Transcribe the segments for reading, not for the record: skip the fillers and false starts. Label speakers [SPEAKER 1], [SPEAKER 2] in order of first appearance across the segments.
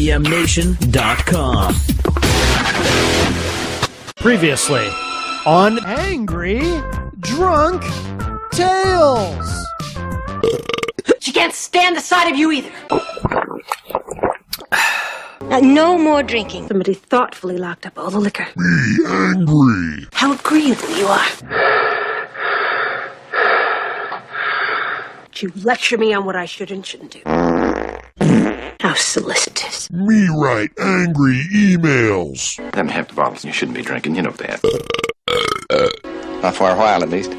[SPEAKER 1] BMNation.com.
[SPEAKER 2] Previously on Angry Drunk Tales.
[SPEAKER 3] She can't stand the sight of you either.
[SPEAKER 4] No more drinking.
[SPEAKER 3] Somebody thoughtfully locked up all the liquor.
[SPEAKER 5] Be angry.
[SPEAKER 3] How agreeable you are. You lecture me on what I should and shouldn't do. How solicitous.
[SPEAKER 5] Me write angry emails.
[SPEAKER 6] Them half the bottles you shouldn't be drinking, you know that.
[SPEAKER 7] Not for a while, at least.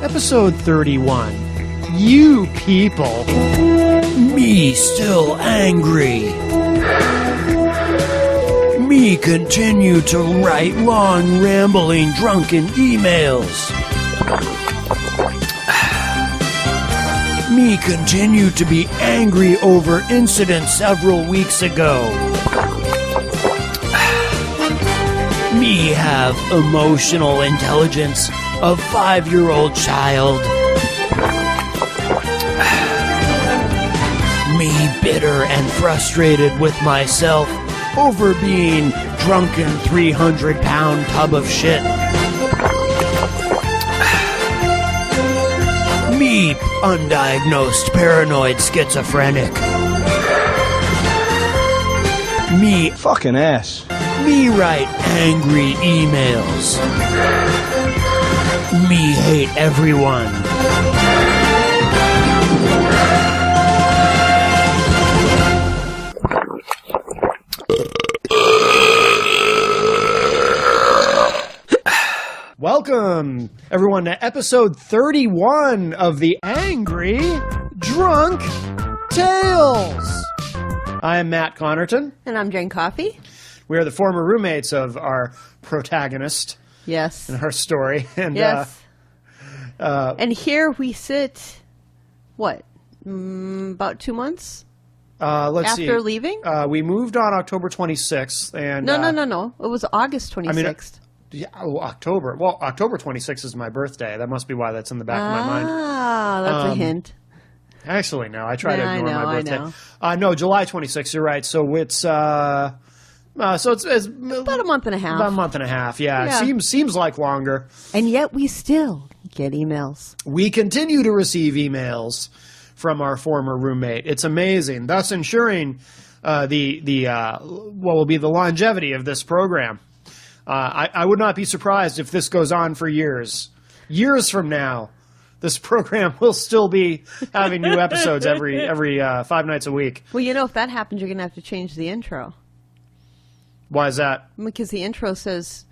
[SPEAKER 2] Episode 31. You people.
[SPEAKER 1] Me still angry. Me continue to write long, rambling, drunken emails. Me continue to be angry over incident several weeks ago. Me have emotional intelligence of 5-year-old child. Me bitter and frustrated with myself over being drunken 300-pound tub of shit. Me undiagnosed paranoid schizophrenic. Me
[SPEAKER 7] Fucking ass.
[SPEAKER 1] Me write angry emails. Me hate everyone.
[SPEAKER 2] Welcome, everyone, to episode 31 of the Angry Drunk Tales. I am Matt Connerton.
[SPEAKER 8] And I'm Jane Coffey.
[SPEAKER 2] We are the former roommates of our protagonist
[SPEAKER 8] Yes.
[SPEAKER 2] in our story. And,
[SPEAKER 8] Yes. And here we sit, what, about 2 months
[SPEAKER 2] let's see.
[SPEAKER 8] after leaving?
[SPEAKER 2] We moved on October 26th. And,
[SPEAKER 8] No. It was August 26th.
[SPEAKER 2] October. Well, October 26th is my birthday. That must be why that's in the back of my mind.
[SPEAKER 8] Ah, that's a hint.
[SPEAKER 2] Actually, no. I try to
[SPEAKER 8] Yeah,
[SPEAKER 2] ignore
[SPEAKER 8] I know,
[SPEAKER 2] my birthday.
[SPEAKER 8] I
[SPEAKER 2] No, July 26th. You're right. So it's it's
[SPEAKER 8] About a month and a half.
[SPEAKER 2] about a month and a half. Yeah,
[SPEAKER 8] Yeah.
[SPEAKER 2] It seems like longer.
[SPEAKER 8] And yet we still get emails.
[SPEAKER 2] We continue to receive emails from our former roommate. It's amazing, thus ensuring what will be the longevity of this program. I would not be surprised if this goes on for years. Years from now, this program will still be having new episodes every 5 nights a week.
[SPEAKER 8] Well, if that happens, you're going to have to change the intro.
[SPEAKER 2] Why is that?
[SPEAKER 8] Because the intro says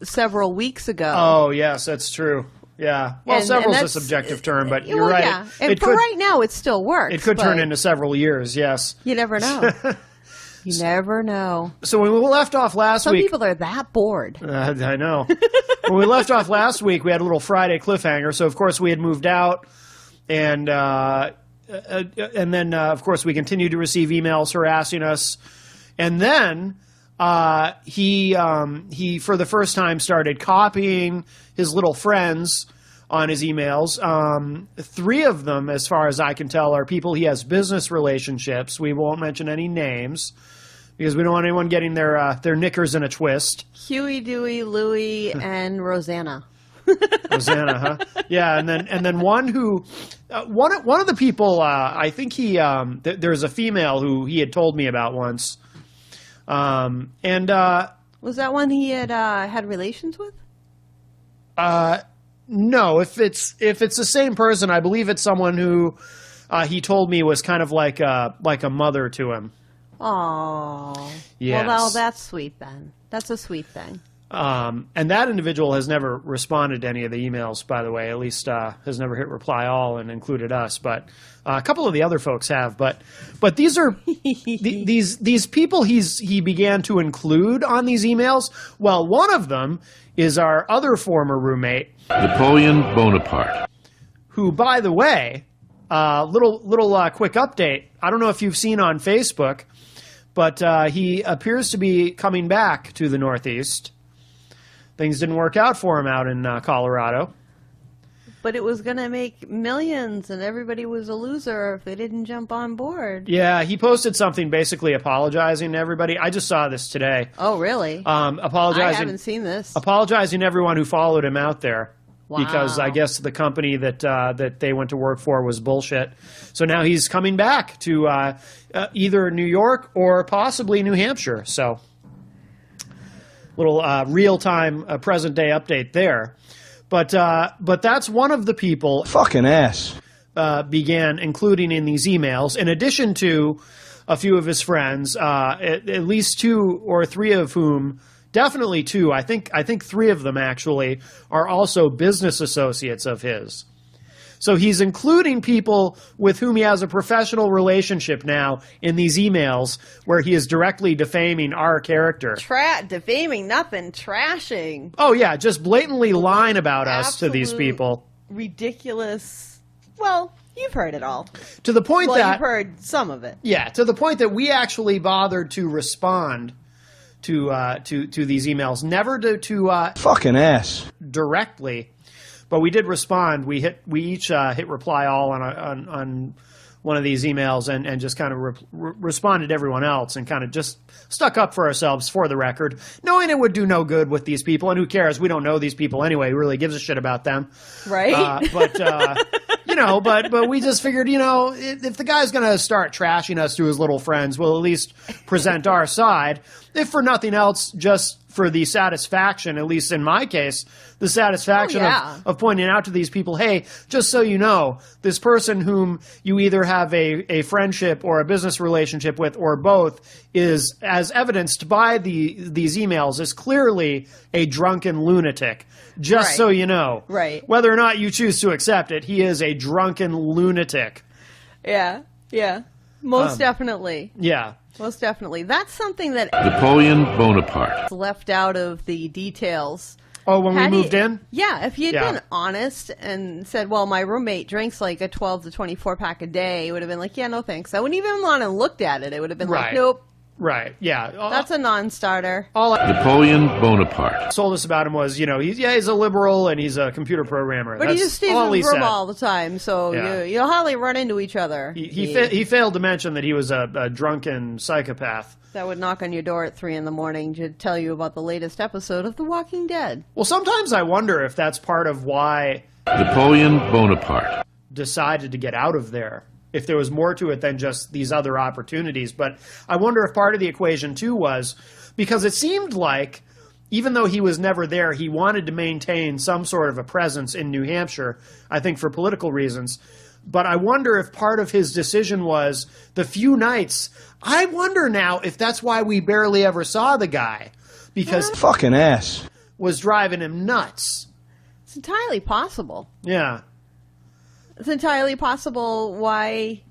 [SPEAKER 8] several weeks ago.
[SPEAKER 2] Oh, yes, that's true. Yeah. Well,
[SPEAKER 8] And
[SPEAKER 2] several's a
[SPEAKER 8] that's-
[SPEAKER 2] subjective term, but you're
[SPEAKER 8] Well,
[SPEAKER 2] right.
[SPEAKER 8] yeah. And for right now, it still works.
[SPEAKER 2] It could turn
[SPEAKER 8] but
[SPEAKER 2] into several years, yes.
[SPEAKER 8] You never know. You never know.
[SPEAKER 2] So when we left off last
[SPEAKER 8] Some
[SPEAKER 2] week...
[SPEAKER 8] people are that bored.
[SPEAKER 2] I know. When we left off last week, we had a little Friday cliffhanger. So, of course, we had moved out. And then, of course, we continued to receive emails harassing us. And then he, for the first time, started copying his little friends on his emails. 3 of them, as far as I can tell, are people he has business relationships. We won't mention any names because we don't want anyone getting their knickers in a twist.
[SPEAKER 8] Huey, Dewey, Louie, and Rosanna.
[SPEAKER 2] Rosanna, huh? Yeah, and then one who, one of the people, I think he, there's a female who he had told me about once,
[SPEAKER 8] Was that one he had relations with?
[SPEAKER 2] No, if it's the same person, I believe it's someone who he told me was kind of like a mother to him.
[SPEAKER 8] Oh,
[SPEAKER 2] Yes.
[SPEAKER 8] Well, that's sweet then. That's a sweet thing.
[SPEAKER 2] And that individual has never responded to any of the emails, by the way. At least has never hit reply all and included us. But a couple of the other folks have. But these are these people he began to include on these emails. Well, one of them is our other former roommate,
[SPEAKER 5] Napoleon Bonaparte.
[SPEAKER 2] who, by the way, little quick update. I don't know if you've seen on Facebook, but he appears to be coming back to the Northeast. things didn't work out for him out in Colorado.
[SPEAKER 8] But it was going to make millions, and everybody was a loser if they didn't jump on board.
[SPEAKER 2] Yeah, he posted something basically apologizing to everybody. I just saw this today.
[SPEAKER 8] Oh, really?
[SPEAKER 2] Apologizing.
[SPEAKER 8] I haven't seen this.
[SPEAKER 2] Apologizing to everyone who followed him out there.
[SPEAKER 8] Wow.
[SPEAKER 2] Because I guess the company that they went to work for was bullshit. So now he's coming back to either New York or possibly New Hampshire. So little real-time present-day update there. But that's one of the people
[SPEAKER 7] Fucking ass.
[SPEAKER 2] began including in these emails, in addition to a few of his friends, at least 2 or 3 of whom, definitely 2, I think 3 of them actually, are also business associates of his. So he's including people with whom he has a professional relationship now in these emails where he is directly defaming our character.
[SPEAKER 8] Defaming nothing, trashing.
[SPEAKER 2] Oh, yeah, just blatantly lying about us to these
[SPEAKER 8] Absolute
[SPEAKER 2] people.
[SPEAKER 8] Ridiculous. Well, you've heard it all.
[SPEAKER 2] To the point
[SPEAKER 8] Well,
[SPEAKER 2] that...
[SPEAKER 8] you've heard some of it.
[SPEAKER 2] Yeah, to the point that we actually bothered to respond to these emails. Never to
[SPEAKER 7] Fucking ass.
[SPEAKER 2] directly, but we did respond. We each hit reply all on one of these emails and just kind of responded to everyone else and kind of just stuck up for ourselves for the record, knowing it would do no good with these people. And who cares? We don't know these people anyway. Who really gives a shit about them?
[SPEAKER 8] Right?
[SPEAKER 2] But we just figured, if the guy's going to start trashing us to his little friends, we'll at least present our side. If for nothing else, just for the satisfaction, at least in my case, the satisfaction of pointing out to these people, hey, just so you know, this person whom you either have a friendship or a business relationship with or both is, as evidenced by these emails, is clearly a drunken lunatic. Just so you know.
[SPEAKER 8] Right.
[SPEAKER 2] Whether or not you choose to accept it, he is a drunken lunatic.
[SPEAKER 8] Yeah. Most definitely.
[SPEAKER 2] Yeah.
[SPEAKER 8] Most definitely. That's something that
[SPEAKER 5] Napoleon Bonaparte.
[SPEAKER 8] left out of the details.
[SPEAKER 2] Oh, when we moved in?
[SPEAKER 8] Yeah, if you'd been honest and said, well, my roommate drinks like a 12 to 24 pack a day, it would have been like, yeah, no thanks. I wouldn't even want to looked at it. It would have been like, nope.
[SPEAKER 2] Right, yeah.
[SPEAKER 8] That's a non-starter.
[SPEAKER 2] All I
[SPEAKER 5] Napoleon Bonaparte.
[SPEAKER 2] told us about him was, he's a liberal and he's a computer programmer.
[SPEAKER 8] But
[SPEAKER 2] That's
[SPEAKER 8] he just stays
[SPEAKER 2] all
[SPEAKER 8] in
[SPEAKER 2] he
[SPEAKER 8] the room
[SPEAKER 2] said.
[SPEAKER 8] all the time, so you'll hardly run into each other.
[SPEAKER 2] He failed to mention that he was a drunken psychopath.
[SPEAKER 8] That would knock on your door at 3 a.m. to tell you about the latest episode of The Walking Dead.
[SPEAKER 2] Well, sometimes I wonder if that's part of why
[SPEAKER 5] Napoleon Bonaparte.
[SPEAKER 2] decided to get out of there. If there was more to it than just these other opportunities. But I wonder if part of the equation, too, was because it seemed like, even though he was never there, he wanted to maintain some sort of a presence in New Hampshire, I think for political reasons. But I wonder if part of his decision was the few nights. I wonder now if that's why we barely ever saw the guy. Because
[SPEAKER 7] Fucking ass.
[SPEAKER 2] was driving him nuts.
[SPEAKER 8] It's entirely possible.
[SPEAKER 2] Yeah.
[SPEAKER 8] It's entirely possible why,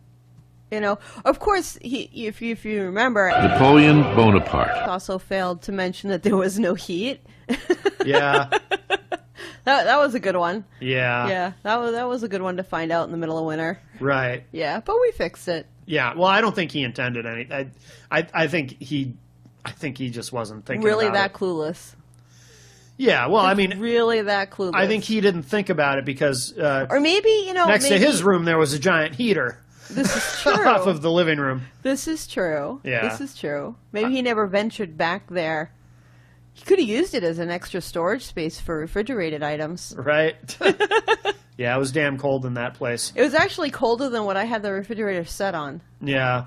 [SPEAKER 8] of course, if you remember,
[SPEAKER 5] Napoleon Bonaparte.
[SPEAKER 8] also failed to mention that there was no heat.
[SPEAKER 2] Yeah.
[SPEAKER 8] That was a good one.
[SPEAKER 2] Yeah.
[SPEAKER 8] Yeah, that was a good one to find out in the middle of winter.
[SPEAKER 2] Right.
[SPEAKER 8] Yeah, but we fixed it.
[SPEAKER 2] Yeah. Well, I don't think he intended any. I think he just wasn't thinking
[SPEAKER 8] Really
[SPEAKER 2] about
[SPEAKER 8] that
[SPEAKER 2] it.
[SPEAKER 8] clueless.
[SPEAKER 2] Yeah. Well, I mean,
[SPEAKER 8] Really that clueless.
[SPEAKER 2] I think he didn't think about it because
[SPEAKER 8] or maybe,
[SPEAKER 2] next to his room there was a giant heater
[SPEAKER 8] This is true.
[SPEAKER 2] off of the living room.
[SPEAKER 8] This is true.
[SPEAKER 2] Yeah.
[SPEAKER 8] This is true. Maybe he never ventured back there. He could have used it as an extra storage space for refrigerated items.
[SPEAKER 2] Right. Yeah, it was damn cold in that place.
[SPEAKER 8] It was actually colder than what I had the refrigerator set on.
[SPEAKER 2] Yeah.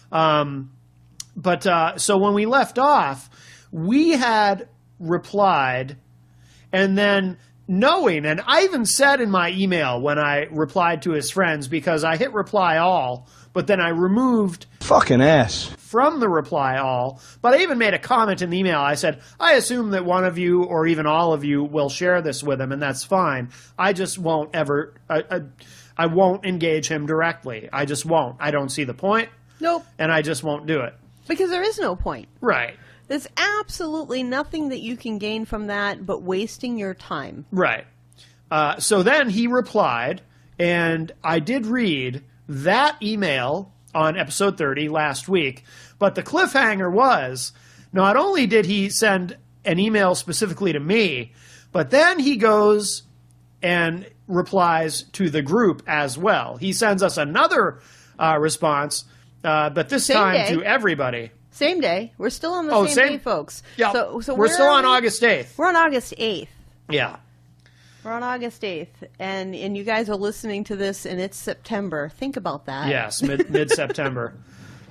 [SPEAKER 2] But so when we left off, we had replied, and then knowing, and I even said in my email when I replied to his friends, because I hit reply all, but then I removed
[SPEAKER 7] Fucking ass.
[SPEAKER 2] from the reply all, but I even made a comment in the email. I said, I assume that one of you or even all of you will share this with him, and that's fine. I just won't ever, I won't engage him directly. I just won't. I don't see the point.
[SPEAKER 8] Nope.
[SPEAKER 2] And I just won't do it.
[SPEAKER 8] Because there is no point.
[SPEAKER 2] Right.
[SPEAKER 8] There's absolutely nothing that you can gain from that but wasting your time.
[SPEAKER 2] Right. So then he replied, and I did read that email on episode 30 last week, but the cliffhanger was, not only did he send an email specifically to me, but then he goes and replies to the group as well. He sends us another response, but this
[SPEAKER 8] Same
[SPEAKER 2] time
[SPEAKER 8] day.
[SPEAKER 2] to everybody.
[SPEAKER 8] Same day. We're still on the same day, folks.
[SPEAKER 2] Yeah,
[SPEAKER 8] So
[SPEAKER 2] we're
[SPEAKER 8] where
[SPEAKER 2] still
[SPEAKER 8] are
[SPEAKER 2] on
[SPEAKER 8] we?
[SPEAKER 2] August 8th.
[SPEAKER 8] We're on August 8th.
[SPEAKER 2] Yeah.
[SPEAKER 8] We're on August 8th, and you guys are listening to this, and it's September. Think about that.
[SPEAKER 2] Yes, mid-September.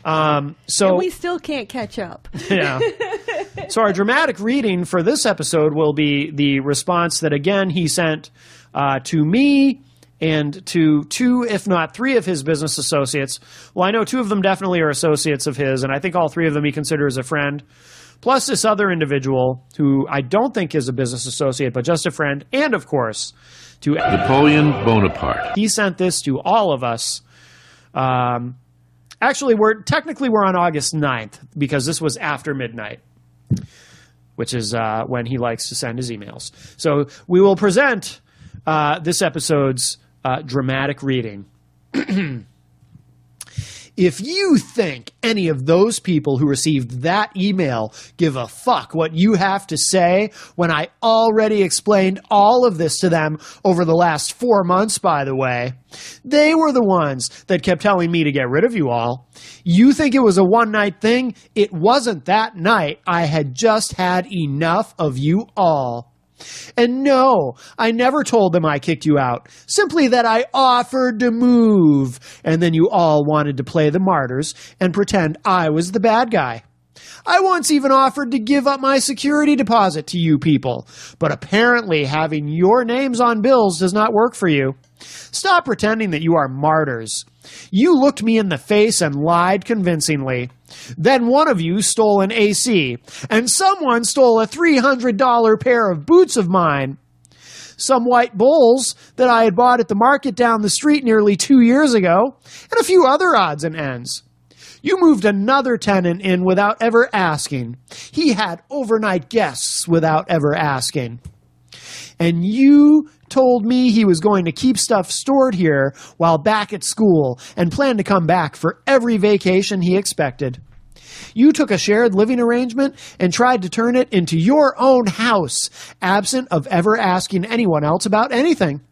[SPEAKER 8] And
[SPEAKER 2] So
[SPEAKER 8] we still can't catch up.
[SPEAKER 2] yeah. So our dramatic reading for this episode will be the response that, again, he sent to me and to 2, if not 3 of his business associates. Well, I know 2 of them definitely are associates of his, and I think all 3 of them he considers a friend. Plus this other individual who I don't think is a business associate, but just a friend. And, of course, to
[SPEAKER 5] Napoleon Bonaparte.
[SPEAKER 2] he sent this to all of us. Actually, we're on August 9th because this was after midnight, which is when he likes to send his emails. So we will present this episode's dramatic reading. If you think any of those people who received that email give a fuck what you have to say when I already explained all of this to them over the last 4 months, by the way, they were the ones that kept telling me to get rid of you all. You think it was a one-night thing? It wasn't that night. I had just had enough of you all. And no, I never told them I kicked you out, simply that I offered to move, and then you all wanted to play the martyrs and pretend I was the bad guy. I once even offered to give up my security deposit to you people, but apparently having your names on bills does not work for you. Stop pretending that you are martyrs. You looked me in the face and lied convincingly. Then one of you stole an AC, and someone stole a $300 pair of boots of mine. Some white bulls that I had bought at the market down the street nearly 2 years ago, and a few other odds and ends. You moved another tenant in without ever asking. He had overnight guests without ever asking. And you told me he was going to keep stuff stored here while back at school and planned to come back for every vacation he expected. You took a shared living arrangement and tried to turn it into your own house, absent of ever asking anyone else about anything.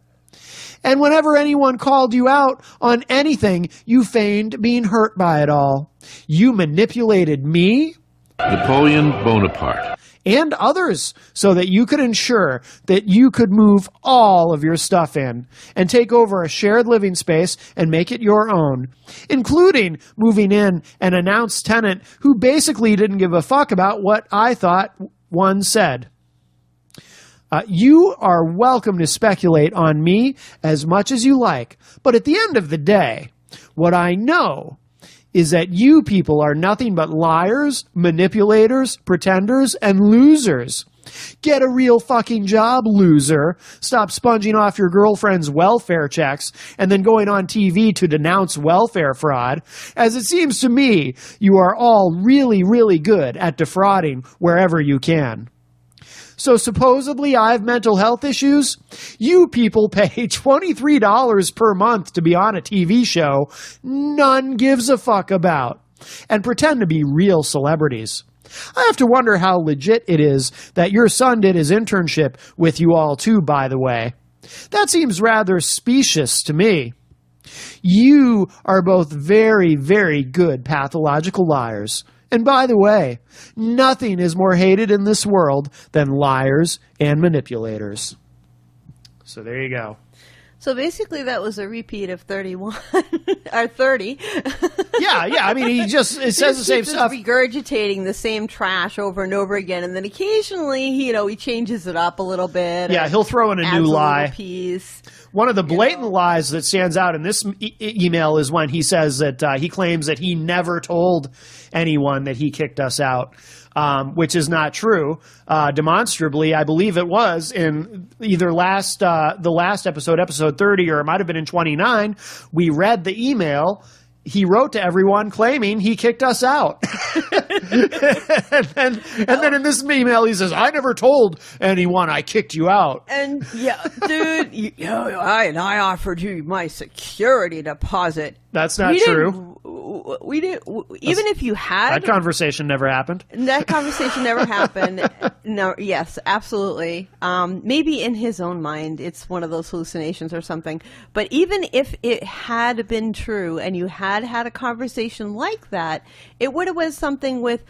[SPEAKER 2] And whenever anyone called you out on anything, you feigned being hurt by it all. You manipulated me
[SPEAKER 5] Napoleon Bonaparte.
[SPEAKER 2] and others so that you could ensure that you could move all of your stuff in and take over a shared living space and make it your own, including moving in an announced tenant who basically didn't give a fuck about what I thought one said. You are welcome to speculate on me as much as you like, but at the end of the day, what I know is that you people are nothing but liars, manipulators, pretenders, and losers. Get a real fucking job, loser. Stop sponging off your girlfriend's welfare checks and then going on TV to denounce welfare fraud. As it seems to me, you are all really, really good at defrauding wherever you can. So supposedly I have mental health issues? You people pay $23 per month to be on a TV show none gives a fuck about and pretend to be real celebrities. I have to wonder how legit it is that your son did his internship with you all too, by the way. That seems rather specious to me. You are both very, very good pathological liars. And by the way, nothing is more hated in this world than liars and manipulators. So there you go.
[SPEAKER 8] So basically, that was a repeat of 31 or 30.
[SPEAKER 2] Yeah. I mean, it says the same
[SPEAKER 8] He's
[SPEAKER 2] stuff.
[SPEAKER 8] just regurgitating the same trash over and over again, and then occasionally, he changes it up a little bit.
[SPEAKER 2] Yeah, he'll throw in a
[SPEAKER 8] adds
[SPEAKER 2] new
[SPEAKER 8] a
[SPEAKER 2] lie.
[SPEAKER 8] little piece.
[SPEAKER 2] One of the blatant lies that stands out in this email is when he says that he claims that he never told anyone that he kicked us out, which is not true. Demonstrably, I believe it was in either the last episode, episode 30, or it might have been in 29, we read the email he wrote to everyone claiming he kicked us out. and then in this email he says, I never told anyone I kicked you out.
[SPEAKER 8] And yeah, dude, I offered you my security deposit
[SPEAKER 2] That's not
[SPEAKER 8] We
[SPEAKER 2] true.
[SPEAKER 8] didn't- We didn't. Even if you had
[SPEAKER 2] That conversation never happened.
[SPEAKER 8] that conversation never happened. No, yes, absolutely. Maybe in his own mind, it's one of those hallucinations or something. But even if it had been true and you had had a conversation like that, it would have was something with,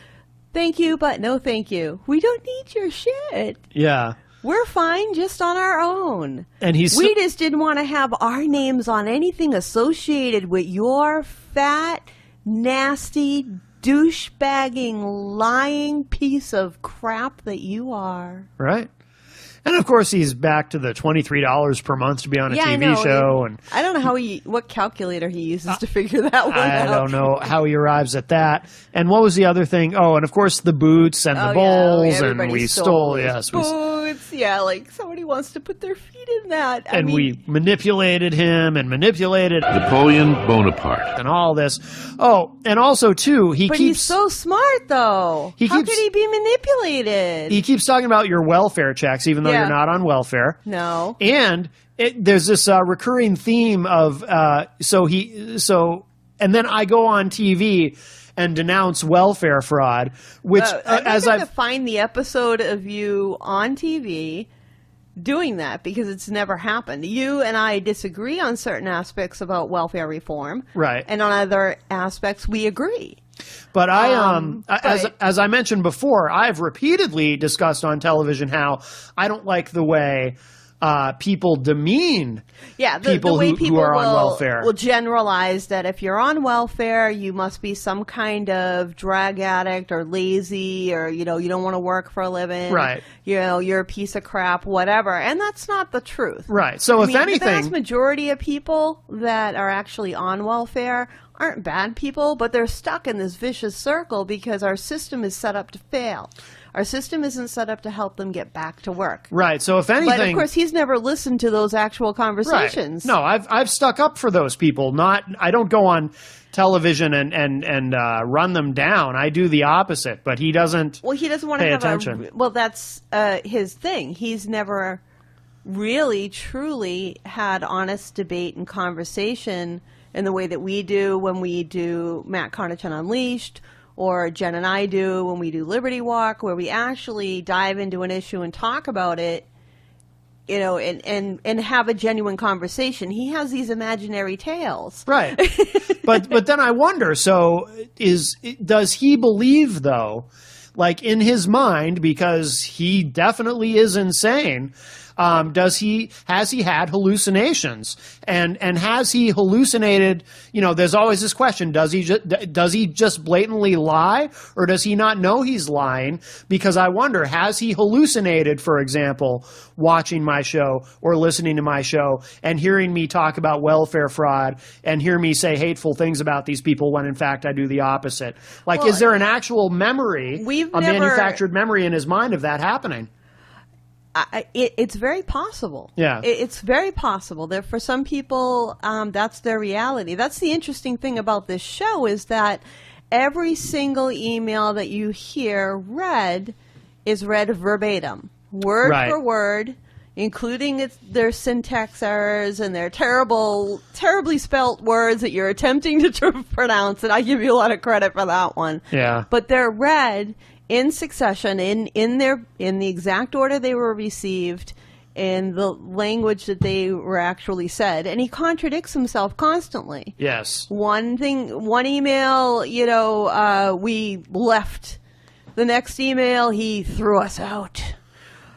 [SPEAKER 8] "Thank you, but no thank you. We don't need your shit.
[SPEAKER 2] Yeah.
[SPEAKER 8] We're fine just on our own."
[SPEAKER 2] And he's
[SPEAKER 8] We just didn't want to have our names on anything associated with your fat, nasty, douchebagging, lying piece of crap that you are.
[SPEAKER 2] right. And of course, he's back to the $23 per month to be on a
[SPEAKER 8] I
[SPEAKER 2] TV
[SPEAKER 8] know.
[SPEAKER 2] show, and
[SPEAKER 8] I don't know what calculator he uses to figure that one
[SPEAKER 2] I
[SPEAKER 8] out.
[SPEAKER 2] don't know how he arrives at that. And what was the other thing? Oh, and of course the boots and the bowls, and
[SPEAKER 8] everybody
[SPEAKER 2] we
[SPEAKER 8] stole
[SPEAKER 2] stole.
[SPEAKER 8] his
[SPEAKER 2] Yes, we,
[SPEAKER 8] boots. Yeah, like somebody wants to put their feet in that. I
[SPEAKER 2] and
[SPEAKER 8] mean,
[SPEAKER 2] we manipulated him and manipulated
[SPEAKER 5] Napoleon Bonaparte.
[SPEAKER 2] and all this. Oh, and also too, he
[SPEAKER 8] but
[SPEAKER 2] keeps
[SPEAKER 8] he's so smart, though.
[SPEAKER 2] He
[SPEAKER 8] How
[SPEAKER 2] keeps-
[SPEAKER 8] could he be manipulated?
[SPEAKER 2] he keeps talking about your welfare checks, even though
[SPEAKER 8] Yeah.
[SPEAKER 2] you're not on welfare.
[SPEAKER 8] No.
[SPEAKER 2] And there's this recurring theme of and then I go on TV and denounce welfare fraud, which
[SPEAKER 8] As I find the episode of you on TV doing that, because it's never happened. You and I disagree on certain aspects about welfare reform,
[SPEAKER 2] Right.
[SPEAKER 8] And on other aspects, we agree.
[SPEAKER 2] But
[SPEAKER 8] but-
[SPEAKER 2] as I mentioned before, I've repeatedly discussed on television how I don't like the way people demean
[SPEAKER 8] Yeah,
[SPEAKER 2] people
[SPEAKER 8] the way
[SPEAKER 2] who
[SPEAKER 8] people
[SPEAKER 2] are on
[SPEAKER 8] will,
[SPEAKER 2] welfare.
[SPEAKER 8] will generalize that if you're on welfare, you must be some kind of drug addict or lazy, or you don't want to work for a living.
[SPEAKER 2] Right.
[SPEAKER 8] You're a piece of crap, whatever. And that's not the truth.
[SPEAKER 2] Right. So
[SPEAKER 8] I
[SPEAKER 2] if
[SPEAKER 8] mean, the vast
[SPEAKER 2] anything,
[SPEAKER 8] majority of people that are actually on welfare aren't bad people, but they're stuck in this vicious circle because our system is set up to fail. Our system isn't set up to help them get back to work.
[SPEAKER 2] right. So if anything,
[SPEAKER 8] But of course, he's never listened to those actual conversations.
[SPEAKER 2] Right. No, I've stuck up for those people. I don't go on television and run them down. I do the opposite. But he doesn't.
[SPEAKER 8] Well, he doesn't want to
[SPEAKER 2] pay
[SPEAKER 8] have
[SPEAKER 2] attention.
[SPEAKER 8] well, that's his thing. He's never really, truly had honest debate and conversation in the way that we do when we do Matt Carnation Unleashed, or Jen and I do when we do Liberty Walk, where we actually dive into an issue and talk about it, and have a genuine conversation. He has these imaginary tales.
[SPEAKER 2] Right. but then I wonder, so does he believe, though, like in his mind, because he definitely is insane, has he had hallucinations, and has he hallucinated? There's always this question: does he just blatantly lie, or does he not know he's lying? Because I wonder, has he hallucinated, for example, watching my show or listening to my show and hearing me talk about welfare fraud and hear me say hateful things about these people when in fact I do the opposite? Like, is there an actual memory, manufactured memory in his mind of that happening?
[SPEAKER 8] It's very possible.
[SPEAKER 2] Yeah.
[SPEAKER 8] It's very possible that for some people, that's their reality. That's the interesting thing about this show, is that every single email that you hear read is read verbatim, word
[SPEAKER 2] Right.
[SPEAKER 8] for word, including their syntax errors and their terribly spelt words that you're attempting to pronounce. And I give you a lot of credit for that one.
[SPEAKER 2] Yeah.
[SPEAKER 8] But they're read in succession, in the exact order they were received, in the language that they were actually said, and he contradicts himself constantly.
[SPEAKER 2] Yes.
[SPEAKER 8] One email, we left. The next email, he threw us out.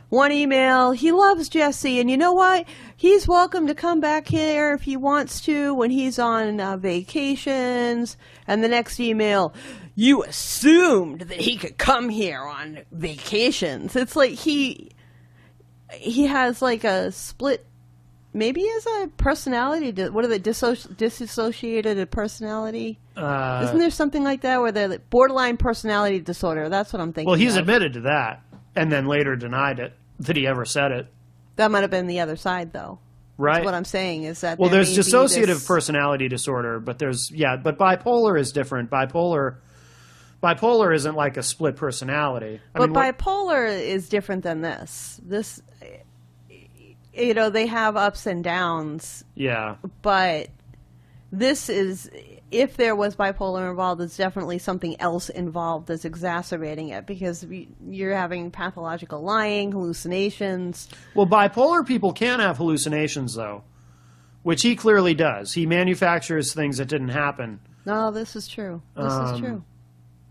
[SPEAKER 8] One email, he loves Jesse, and you know what? He's welcome to come back here if he wants to when he's on vacations. And the next email, you assumed that he could come here on vacations. It's like he has like a split, maybe he has a personality, what are they, disassociated personality? Isn't there something like that, where they're like borderline personality disorder? That's what I'm thinking.
[SPEAKER 2] Well, he's
[SPEAKER 8] of.
[SPEAKER 2] admitted to that, and then later denied it, that he ever said it.
[SPEAKER 8] That might have been the other side, though.
[SPEAKER 2] Right.
[SPEAKER 8] That's what I'm saying is that.
[SPEAKER 2] Well,
[SPEAKER 8] there
[SPEAKER 2] there's
[SPEAKER 8] may be
[SPEAKER 2] dissociative
[SPEAKER 8] this-
[SPEAKER 2] personality disorder, but but bipolar is different. Bipolar isn't like a split personality.
[SPEAKER 8] But bipolar is different than this. This, they have ups and downs,
[SPEAKER 2] yeah.
[SPEAKER 8] but this is, if there was bipolar involved, it's definitely something else involved that's exacerbating it, because you're having pathological lying, hallucinations.
[SPEAKER 2] Well, bipolar people can have hallucinations, though, which he clearly does. He manufactures things that didn't happen.
[SPEAKER 8] No, this is true. This is true.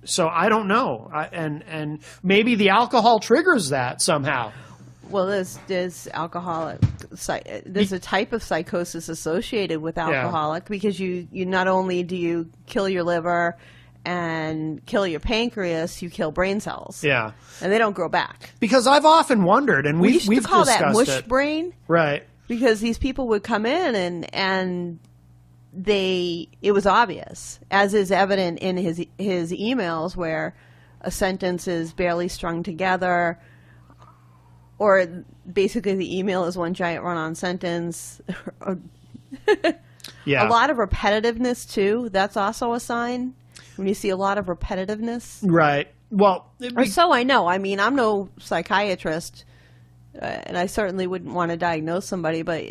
[SPEAKER 2] So I don't know. And maybe the alcohol triggers that somehow.
[SPEAKER 8] Well, there's alcoholic. There's a type of psychosis associated with alcoholic, because you not only do you kill your liver and kill your pancreas, you kill brain cells.
[SPEAKER 2] Yeah.
[SPEAKER 8] And they don't grow back.
[SPEAKER 2] Because I've often wondered, and
[SPEAKER 8] We used
[SPEAKER 2] we've
[SPEAKER 8] to call
[SPEAKER 2] discussed
[SPEAKER 8] that mush
[SPEAKER 2] it.
[SPEAKER 8] brain,
[SPEAKER 2] Right.
[SPEAKER 8] because these people would come in and it was obvious, as is evident in his emails, where a sentence is barely strung together, or basically the email is one giant run-on sentence.
[SPEAKER 2] Yeah.
[SPEAKER 8] A lot of repetitiveness too. That's also a sign when you see a lot of repetitiveness.
[SPEAKER 2] Right. Well,
[SPEAKER 8] Or so I know. I mean, I'm no psychiatrist, and I certainly wouldn't want to diagnose somebody. But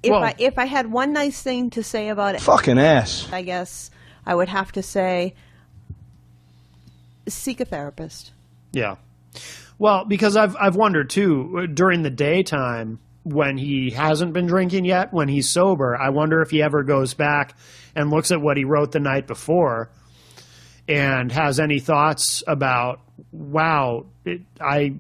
[SPEAKER 8] if I had one nice thing to say about it,
[SPEAKER 7] Fucking ass.
[SPEAKER 8] I guess I would have to say, seek a therapist.
[SPEAKER 2] yeah. Well, because I've wondered too, during the daytime when he hasn't been drinking yet, when he's sober, I wonder if he ever goes back and looks at what he wrote the night before and has any thoughts about, wow, I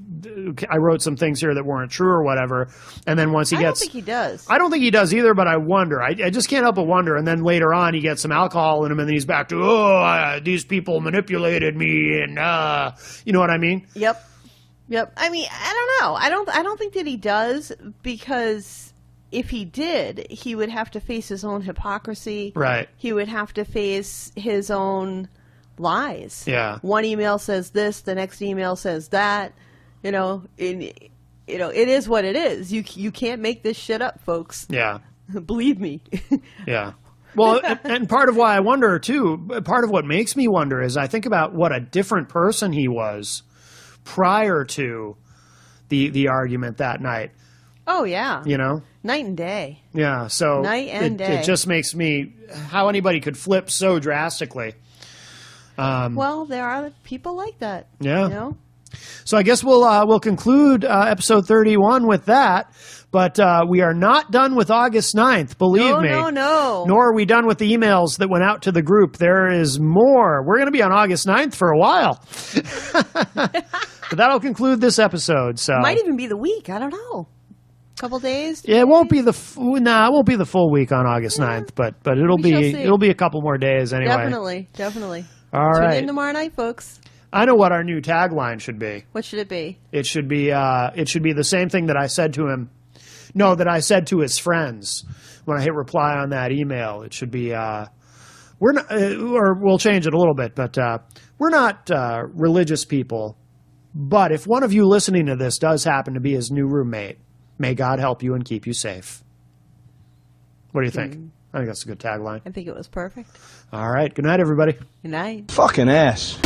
[SPEAKER 2] wrote some things here that weren't true or whatever. And then once he
[SPEAKER 8] I
[SPEAKER 2] gets...
[SPEAKER 8] don't think he does.
[SPEAKER 2] I don't think he does either, but I wonder. I just can't help but wonder. And then later on, he gets some alcohol in him, and then he's back to, these people manipulated me, and you know what I mean?
[SPEAKER 8] Yep. I mean, I don't know. I don't think that he does, because if he did, he would have to face his own hypocrisy.
[SPEAKER 2] Right.
[SPEAKER 8] He would have to face his own lies.
[SPEAKER 2] Yeah.
[SPEAKER 8] One email says this, the next email says that. It is what it is. You can't make this shit up, folks.
[SPEAKER 2] Yeah.
[SPEAKER 8] Believe me.
[SPEAKER 2] Yeah. Well, and part of why I wonder, too, part of what makes me wonder is I think about what a different person he was prior to the argument that night.
[SPEAKER 8] Oh, yeah.
[SPEAKER 2] Night
[SPEAKER 8] and day.
[SPEAKER 2] Yeah. So
[SPEAKER 8] Night and day.
[SPEAKER 2] It just makes me, how anybody could flip so drastically.
[SPEAKER 8] Well, there are people like that.
[SPEAKER 2] Yeah. So I guess we'll conclude episode 31 with that. But we are not done with August 9th, believe me.
[SPEAKER 8] No.
[SPEAKER 2] Nor are we done with the emails that went out to the group. There is more. We're going to be on August 9th for a while. But that'll conclude this episode. So
[SPEAKER 8] Might even be the week. I don't know. Couple days.
[SPEAKER 2] Yeah, it won't be the full week on August 9th, but it'll be a couple more days anyway.
[SPEAKER 8] Definitely.
[SPEAKER 2] All
[SPEAKER 8] Tune
[SPEAKER 2] right.
[SPEAKER 8] in tomorrow night, folks.
[SPEAKER 2] I know what our new tagline should be.
[SPEAKER 8] What should it be?
[SPEAKER 2] It should be the same thing that I said to him. No, that I said to his friends when I hit reply on that email. It should be we're not, or we'll change it a little bit, but we're not religious people. But if one of you listening to this does happen to be his new roommate, may God help you and keep you safe. What do you think? I think that's a good tagline.
[SPEAKER 8] I think it was perfect.
[SPEAKER 2] All right. Good night, everybody.
[SPEAKER 8] Good night.
[SPEAKER 7] Fucking ass.